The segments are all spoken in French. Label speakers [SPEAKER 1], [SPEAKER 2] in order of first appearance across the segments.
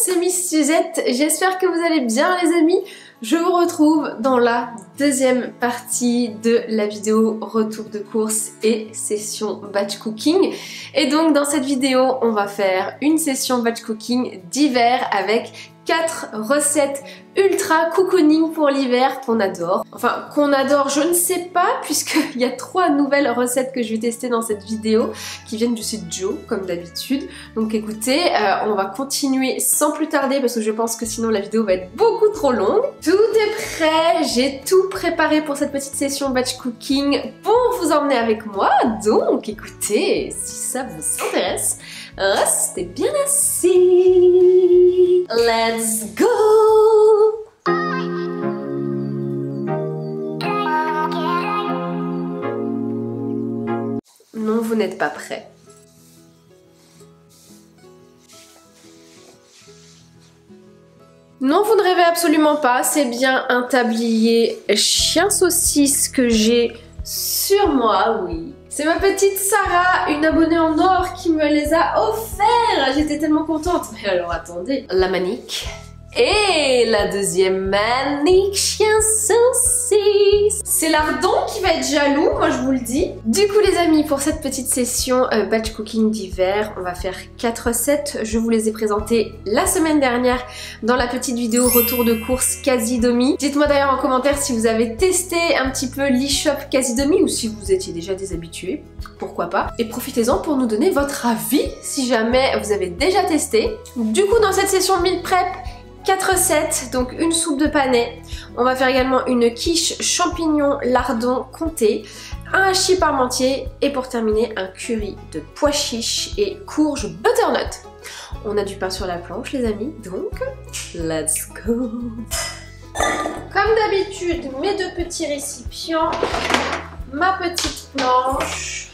[SPEAKER 1] c'est Miss Suzette, j'espère que vous allez bien les amis. Je vous retrouve dans la deuxième partie de la vidéo retour de course et session batch cooking. Et donc dans cette vidéo, on va faire une session batch cooking d'hiver avec 4 recettes ultra cocooning pour l'hiver qu'on adore. Enfin, qu'on adore, je ne sais pas, puisqu'il y a 3 nouvelles recettes que je vais tester dans cette vidéo qui viennent du site Joe, comme d'habitude. Donc écoutez, on va continuer sans plus tarder parce que je pense que sinon la vidéo va être beaucoup trop longue. Tout est prêt, j'ai tout préparé pour cette petite session batch cooking pour vous emmener avec moi. Donc écoutez, si ça vous intéresse, restez bien assis. Let's go! Non, vous n'êtes pas prêts. Non, vous ne rêvez absolument pas, c'est bien un tablier chien saucisse que j'ai sur moi, oui. C'est ma petite Sarah, une abonnée en or qui me les a offerts. J'étais tellement contente. Mais alors attendez, la manique. Et la deuxième manique chien saucisse. C'est lardon qui va être jaloux, moi je vous le dis. Du coup les amis, pour cette petite session batch cooking d'hiver, on va faire 4 recettes. Je vous les ai présentées la semaine dernière dans la petite vidéo retour de course Casidomi. Dites-moi d'ailleurs en commentaire si vous avez testé un petit peu l'e-shop Casidomi ou si vous étiez déjà déshabitué, pourquoi pas. Et profitez-en pour nous donner votre avis si jamais vous avez déjà testé. Du coup dans cette session meal prep, 4 recettes, donc une soupe de panais. On va faire également une quiche champignons lardons comté, un hachis parmentier et pour terminer un curry de pois chiches et courges butternut. On a du pain sur la planche les amis, donc let's go! Comme d'habitude, mes 2 petits récipients, ma petite planche,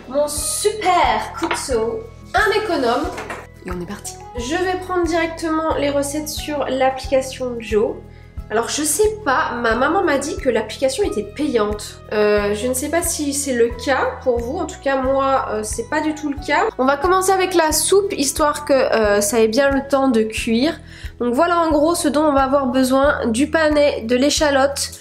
[SPEAKER 1] mon super couteau, un économe. Et on est parti. Je vais prendre directement les recettes sur l'application Joe. Alors je sais pas, ma maman m'a dit que l'application était payante. Je ne sais pas si c'est le cas pour vous, en tout cas moi c'est pas du tout le cas. On va commencer avec la soupe histoire que ça ait bien le temps de cuire. Donc voilà en gros ce dont on va avoir besoin: du panais, de l'échalote,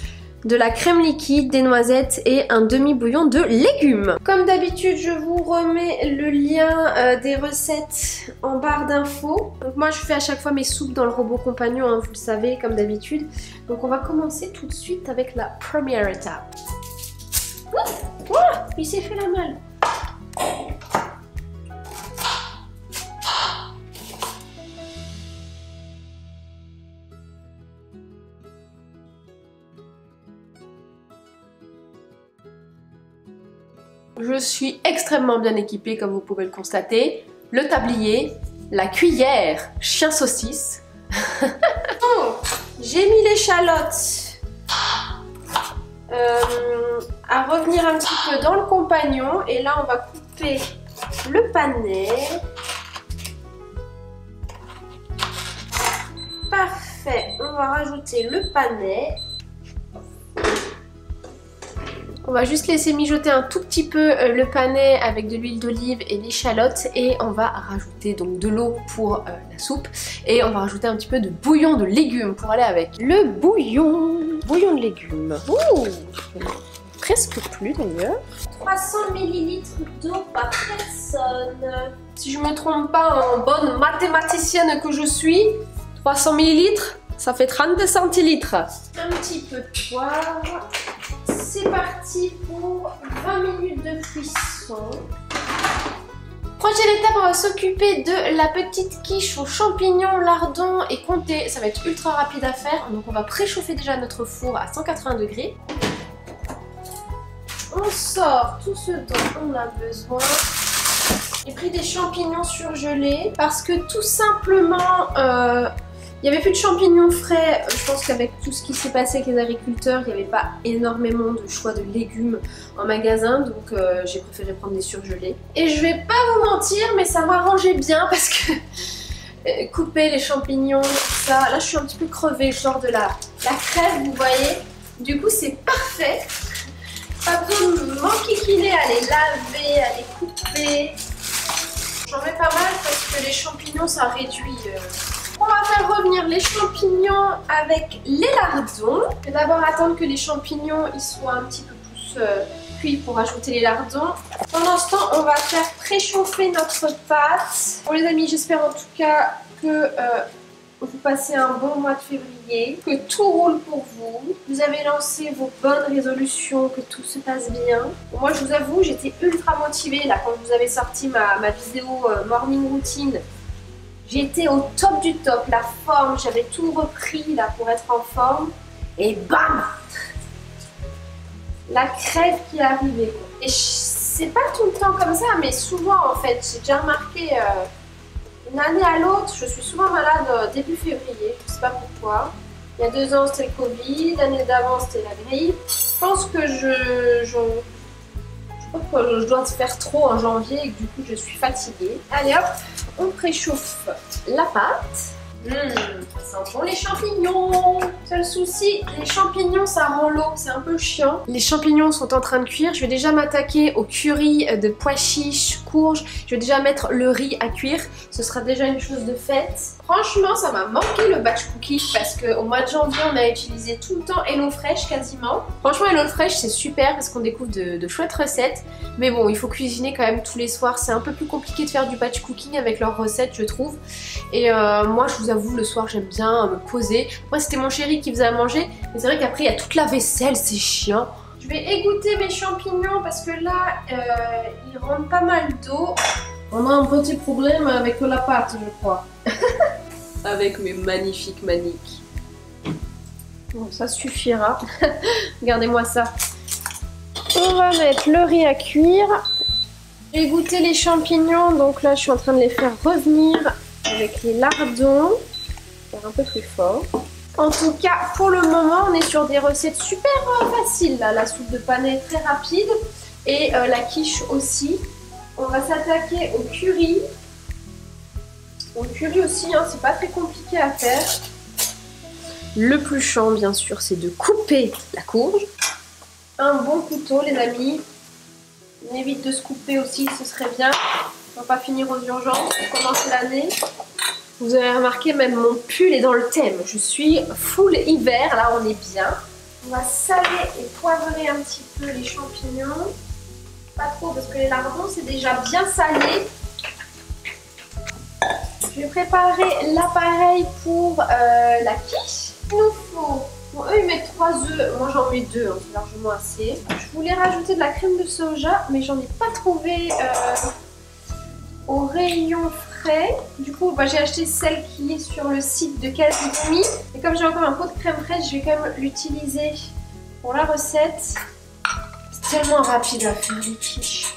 [SPEAKER 1] de la crème liquide, des noisettes et un demi-bouillon de légumes. Comme d'habitude, je vous remets le lien des recettes en barre d'infos. Donc moi, je fais à chaque fois mes soupes dans le robot compagnon, hein, vous le savez, comme d'habitude. Donc on va commencer tout de suite avec la première étape. Ouh, il s'est fait la malle. Je suis extrêmement bien équipée comme vous pouvez le constater. Le tablier, la cuillère chien saucisse. Oh, j'ai mis l'échalote à revenir un petit peu dans le compagnon. Et là on va couper le panais. Parfait, on va rajouter le panais. On va juste laisser mijoter un tout petit peu le panais avec de l'huile d'olive et l'échalote et on va rajouter donc de l'eau pour la soupe et on va rajouter un petit peu de bouillon de légumes pour aller avec. Le bouillon de légumes. Ouh, presque plus d'ailleurs. 300 ml d'eau par personne. Si je me trompe pas en bonne mathématicienne que je suis, 300 ml, ça fait 32 centilitres. Un petit peu de poivre. C'est parti pour 20 minutes de cuisson. Prochaine étape, on va s'occuper de la petite quiche aux champignons, lardons et comté. Ça va être ultra rapide à faire, donc on va préchauffer déjà notre four à 180 degrés. On sort tout ce dont on a besoin. J'ai pris des champignons surgelés parce que tout simplement... il n'y avait plus de champignons frais. Je pense qu'avec tout ce qui s'est passé avec les agriculteurs, il n'y avait pas énormément de choix de légumes en magasin, donc j'ai préféré prendre des surgelés. Et je vais pas vous mentir, mais ça m'arrangeait bien parce que couper les champignons, ça, là je suis un petit peu crevée, genre de la crève, vous voyez. Du coup c'est parfait. Pas besoin de m'enquiquiner à les laver, à les couper. J'en mets pas mal parce que les champignons champignons, ça réduit. On va faire revenir les champignons avec les lardons. Je vais d'abord attendre que les champignons ils soient un petit peu plus cuits pour ajouter les lardons. Pendant ce temps, on va faire préchauffer notre pâte. Bon les amis, j'espère en tout cas que vous passez un bon mois de février, que tout roule pour vous. Vous avez lancé vos bonnes résolutions, que tout se passe bien. Bon, moi je vous avoue, j'étais ultra motivée là quand vous avez sorti ma vidéo morning routine. J'étais au top du top, la forme, j'avais tout repris là pour être en forme. Et bam! La crève qui est arrivée. Et c'est pas tout le temps comme ça, mais souvent en fait. J'ai déjà remarqué une année à l'autre, je suis souvent malade début février, je sais pas pourquoi. Il y a 2 ans c'était le Covid, l'année d'avant c'était la grippe. Je pense que je crois que je dois faire trop en janvier et que du coup je suis fatiguée. Allez hop, on préchauffe la pâte. Ça sent bon les champignons. Seul souci, les champignons ça rend l'eau, c'est un peu chiant. Les champignons sont en train de cuire. Je vais déjà m'attaquer au curry de pois chiches, courges. Je vais déjà mettre le riz à cuire. Ce sera déjà une chose de faite. Franchement, ça m'a manqué le batch cooking parce qu'au mois de janvier, on a utilisé tout le temps HelloFresh quasiment. Franchement, HelloFresh c'est super parce qu'on découvre de chouettes recettes. Mais bon, il faut cuisiner quand même tous les soirs. C'est un peu plus compliqué de faire du batch cooking avec leurs recettes, je trouve. Et moi, je vous avoue, le soir, j'aime bien me poser. Moi, c'était mon chéri qui faisait à manger. Mais c'est vrai qu'après, il y a toute la vaisselle, c'est chiant. Je vais égoutter mes champignons parce que là, ils rendent pas mal d'eau. On a un petit problème avec la pâte, je crois. Avec mes magnifiques maniques. Bon, ça suffira. Regardez-moi ça. On va mettre le riz à cuire. J'ai goûté les champignons, donc là, je suis en train de les faire revenir avec les lardons. Faire un peu plus fort. En tout cas, pour le moment, on est sur des recettes super faciles. Là. La soupe de panais est très rapide et la quiche aussi. On va s'attaquer au curry. Au curry aussi, hein, c'est pas très compliqué à faire. Le plus chiant, bien sûr, c'est de couper la courge. Un bon couteau, les amis. On évite de se couper aussi, ce serait bien. On va pas finir aux urgences pour commencer l'année. Vous avez remarqué, même mon pull est dans le thème. Je suis full hiver, là on est bien. On va saler et poivrer un petit peu les champignons. Pas trop parce que les lardons c'est déjà bien salé. Je vais préparer l'appareil pour la quiche. Il nous faut... Bon, eux ils mettent 3 œufs, moi j'en mets 2, hein, c'est largement assez. Je voulais rajouter de la crème de soja, mais j'en ai pas trouvé au rayon frais. Du coup, bah, j'ai acheté celle qui est sur le site de Casimi. Et comme j'ai encore un pot de crème fraîche, je vais quand même l'utiliser pour la recette. C'est tellement rapide à faire les quiches.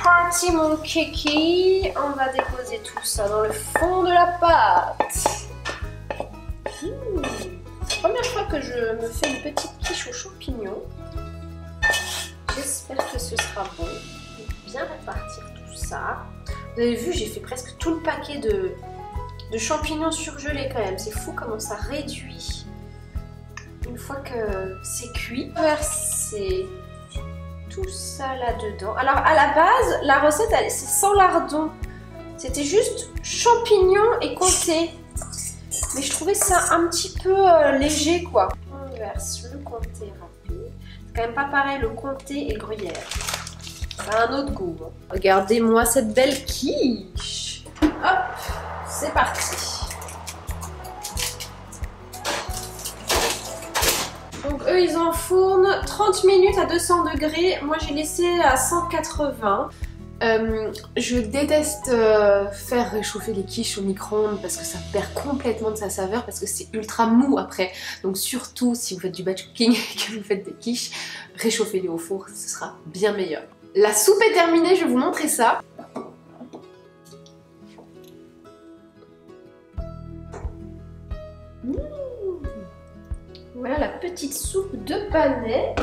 [SPEAKER 1] Parti mon kiki, on va déposer tout ça dans le fond de la pâte. Première fois que je me fais une petite quiche aux champignons. J'espère que ce sera bon. Je vais bien répartir tout ça. Vous avez vu, j'ai fait presque tout le paquet de champignons surgelés quand même. C'est fou comment ça réduit une fois que c'est cuit. Verser tout ça là-dedans. Alors à la base, la recette c'est sans lardons. C'était juste champignons et comté. Mais je trouvais ça un petit peu léger quoi. On verse le comté rapide. C'est quand même pas pareil le comté et gruyère. Ça a un autre goût. Hein. Regardez-moi cette belle quiche. Hop, c'est parti. Donc eux ils enfournent 30 minutes à 200 degrés, moi j'ai laissé à 180. Je déteste faire réchauffer les quiches au micro-ondes parce que ça perd complètement de sa saveur, parce que c'est ultra mou après. Donc surtout si vous faites du batch cooking et que vous faites des quiches, réchauffez-les au four, ce sera bien meilleur. La soupe est terminée, je vais vous montrer ça. Voilà la petite soupe de panais.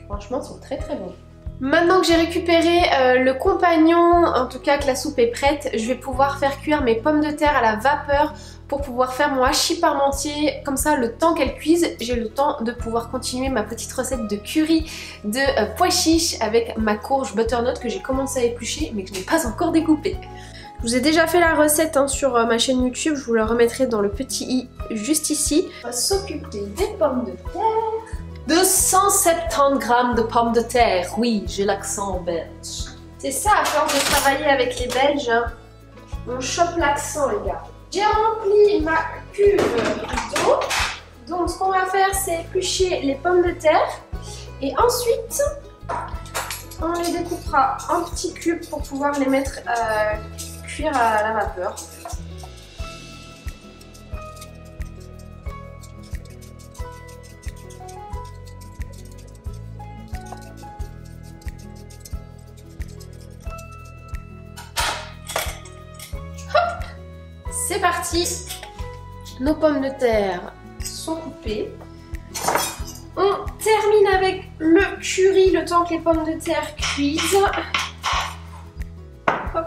[SPEAKER 1] Franchement, ils sont très très bons. Maintenant que j'ai récupéré le compagnon, en tout cas que la soupe est prête, je vais pouvoir faire cuire mes pommes de terre à la vapeur pour pouvoir faire mon hachis parmentier. Comme ça, le temps qu'elle cuise, j'ai le temps de pouvoir continuer ma petite recette de curry de pois chiches avec ma courge butternut que j'ai commencé à éplucher mais que je n'ai pas encore découpée. Je vous ai déjà fait la recette sur ma chaîne YouTube, je vous la remettrai dans le petit i juste ici. On va s'occuper des pommes de terre. 270 grammes de pommes de terre, oui, j'ai l'accent belge. C'est ça, à force de travailler avec les Belges, hein. On chope l'accent, les gars. J'ai rempli ma cuve d'eau. Donc, ce qu'on va faire, c'est éplucher les pommes de terre. Et ensuite, on les découpera en petits cubes pour pouvoir les mettre cuire à la vapeur. C'est parti, nos pommes de terre sont coupées. On termine avec le curry le temps que les pommes de terre cuisent. Hop.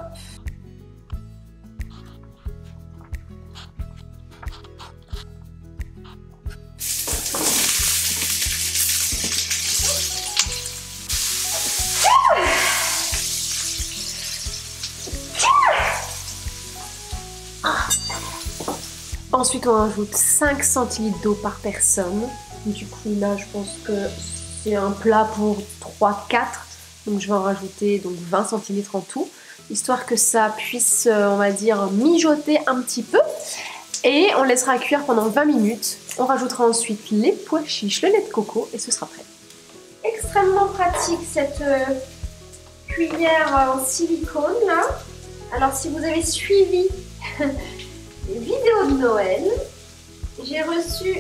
[SPEAKER 1] Ensuite, on rajoute 5 centilitres d'eau par personne. Du coup, là, je pense que c'est un plat pour 3-4. Donc, je vais en rajouter donc 20 centilitres en tout. Histoire que ça puisse, on va dire, mijoter un petit peu. Et on laissera cuire pendant 20 minutes. On rajoutera ensuite les pois chiches, le lait de coco et ce sera prêt. Extrêmement pratique cette cuillère en silicone là. Alors, si vous avez suivi les vidéos de Noël, j'ai reçu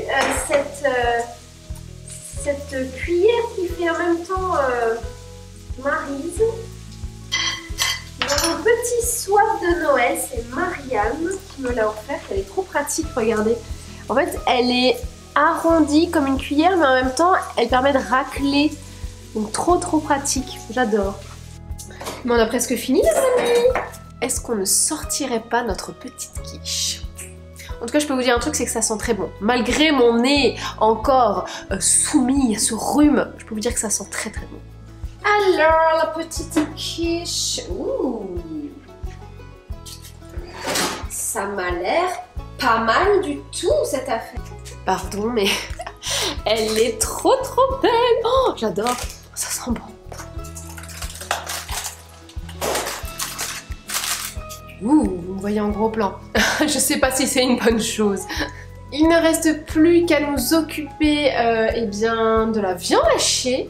[SPEAKER 1] cette cuillère qui fait en même temps Maryse. Dans mon petit swap de Noël, c'est Marianne qui me l'a offerte. Elle est trop pratique, regardez. En fait, elle est arrondie comme une cuillère, mais en même temps, elle permet de racler. Donc trop pratique, j'adore. Mais on a presque fini les amis. Est-ce qu'on ne sortirait pas notre petite quiche? En tout cas, je peux vous dire un truc, c'est que ça sent très bon. Malgré mon nez encore soumis à ce rhume, je peux vous dire que ça sent très bon. Alors, la petite quiche. Ouh. Ça m'a l'air pas mal du tout, cette affaire. Pardon, mais elle est trop belle. Oh, j'adore. Ça sent bon. Ouh, vous me voyez en gros plan. Je sais pas si c'est une bonne chose. Il ne reste plus qu'à nous occuper eh bien, de la viande hachée.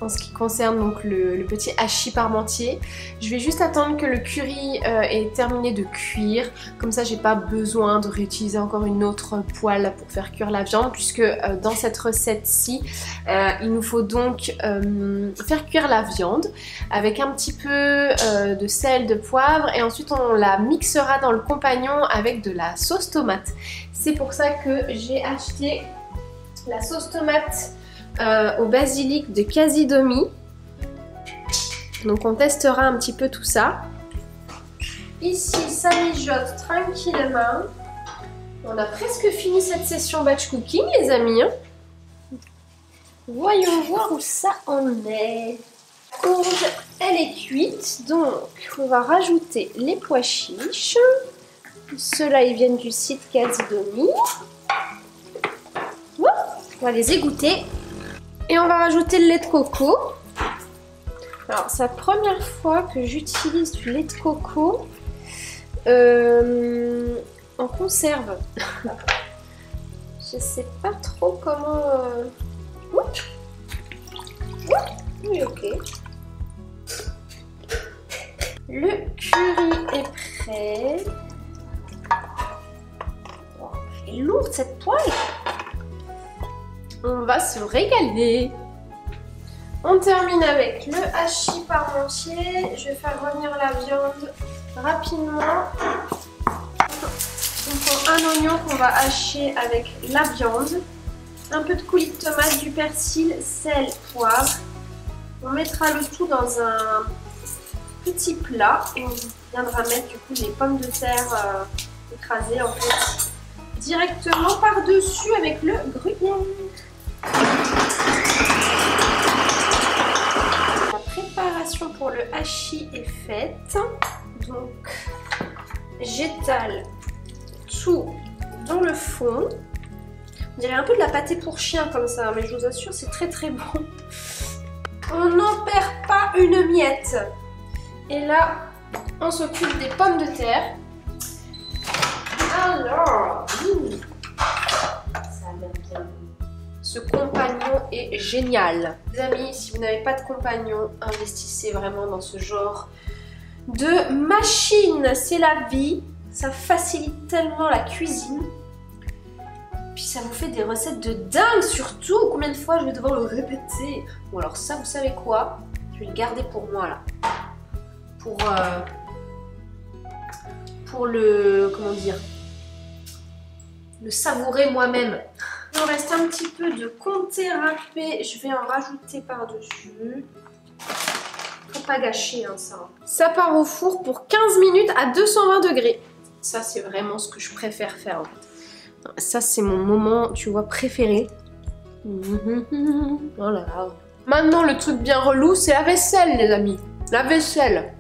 [SPEAKER 1] En ce qui concerne donc le petit hachis parmentier, je vais juste attendre que le curry ait terminé de cuire. Comme ça, j'ai pas besoin de réutiliser encore une autre poêle pour faire cuire la viande, puisque dans cette recette-ci, il nous faut donc faire cuire la viande avec un petit peu de sel, de poivre, et ensuite on la mixera dans le compagnon avec de la sauce tomate. C'est pour ça que j'ai acheté la sauce tomate au basilic de Casidomi. Donc on testera un petit peu tout ça. Ici ça mijote tranquillement. On a presque fini cette session batch cooking les amis. Voyons voir où ça en est. La courge elle est cuite, donc on va rajouter les pois chiches. Ceux-là ils viennent du site Casidomi. On va les égoutter. Et on va rajouter le lait de coco. Alors, c'est la première fois que j'utilise du lait de coco en conserve. Je sais pas trop comment... Oui, ok. Le curry est prêt. Oh, elle est lourde cette poêle. On va se régaler. On termine avec le hachis parmentier. Je vais faire revenir la viande rapidement. On prend un oignon qu'on va hacher avec la viande. Un peu de coulis de tomate, du persil, sel, poivre. On mettra le tout dans un petit plat et on viendra mettre du coup les pommes de terre écrasées en fait directement par-dessus avec le gruyère. La préparation pour le hachis est faite. Donc j'étale tout dans le fond. On dirait un peu de la pâtée pour chien comme ça, mais je vous assure c'est très très bon. On n'en perd pas une miette. Et là, on s'occupe des pommes de terre. Alors, ça a l'air bien. Ce compagnon est génial. Les amis, si vous n'avez pas de compagnon, investissez vraiment dans ce genre de machine. C'est la vie. Ça facilite tellement la cuisine. Puis ça vous fait des recettes de dingue surtout. Combien de fois je vais devoir le répéter? Bon alors ça, vous savez quoi? Je vais le garder pour moi là. Pour le... comment dire? Le savourer moi-même. Il me reste un petit peu de comté râpé. Je vais en rajouter par-dessus. Faut pas gâcher hein, ça. Ça part au four pour 15 minutes à 220 degrés. Ça c'est vraiment ce que je préfère faire en fait. Ça c'est mon moment, tu vois, préféré. Voilà. Maintenant le truc bien relou, c'est la vaisselle les amis. La vaisselle.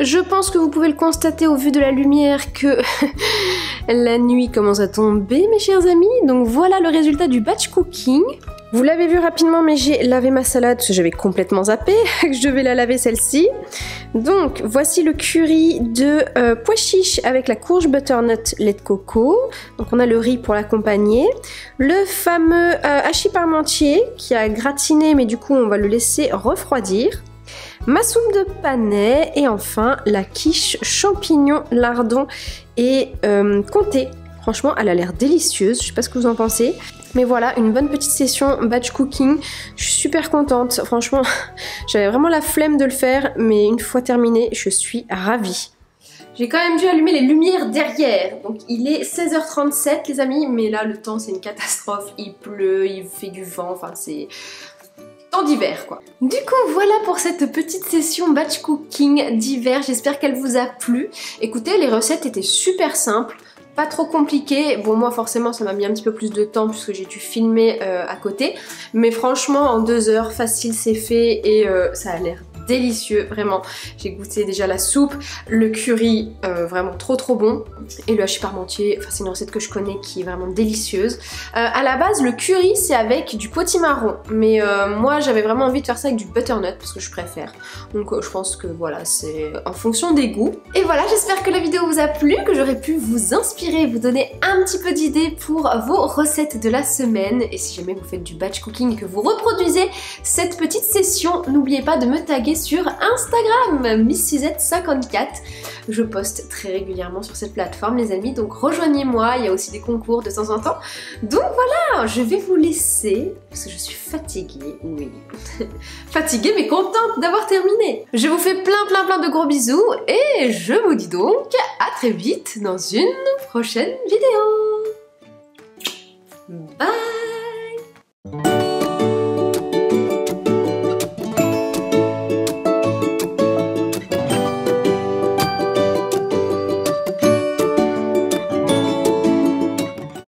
[SPEAKER 1] Je pense que vous pouvez le constater au vu de la lumière que la nuit commence à tomber mes chers amis. Donc voilà le résultat du batch cooking. Vous l'avez vu rapidement mais j'ai lavé ma salade parce que j'avais complètement zappé. Je vais la laver celle-ci. Donc voici le curry de pois chiches avec la courge butternut lait de coco. Donc on a le riz pour l'accompagner. Le fameux hachis parmentier qui a gratiné mais du coup on va le laisser refroidir. Ma soupe de panais et enfin la quiche champignons, lardons et comté. Franchement, elle a l'air délicieuse. Je sais pas ce que vous en pensez. Mais voilà, une bonne petite session batch cooking. Je suis super contente. Franchement, j'avais vraiment la flemme de le faire. Mais une fois terminé, je suis ravie. J'ai quand même dû allumer les lumières derrière. Donc il est 16h37 les amis. Mais là, le temps, c'est une catastrophe. Il pleut, il fait du vent. Enfin, c'est... temps d'hiver quoi. Du coup voilà pour cette petite session batch cooking d'hiver, j'espère qu'elle vous a plu. Écoutez, les recettes étaient super simples, pas trop compliquées. Bon moi forcément ça m'a mis un petit peu plus de temps puisque j'ai dû filmer à côté. Mais franchement en 2 heures facile c'est fait et ça a l'air délicieux, vraiment. J'ai goûté déjà la soupe, le curry, vraiment trop bon. Et le hachis parmentier, enfin c'est une recette que je connais qui est vraiment délicieuse. À la base, le curry c'est avec du potimarron, mais moi j'avais vraiment envie de faire ça avec du butternut parce que je préfère. Donc je pense que voilà, c'est en fonction des goûts. Et voilà, j'espère que la vidéo vous a plu, que j'aurais pu vous inspirer, vous donner un petit peu d'idées pour vos recettes de la semaine. Et si jamais vous faites du batch cooking et que vous reproduisez cette petite session, n'oubliez pas de me taguer sur Instagram, MissSuzette54. Je poste très régulièrement sur cette plateforme les amis, donc rejoignez-moi, il y a aussi des concours de temps en temps. Donc voilà, je vais vous laisser, parce que je suis fatiguée, oui. Fatiguée mais contente d'avoir terminé. Je vous fais plein de gros bisous et je vous dis donc à très vite dans une prochaine vidéo. Bye.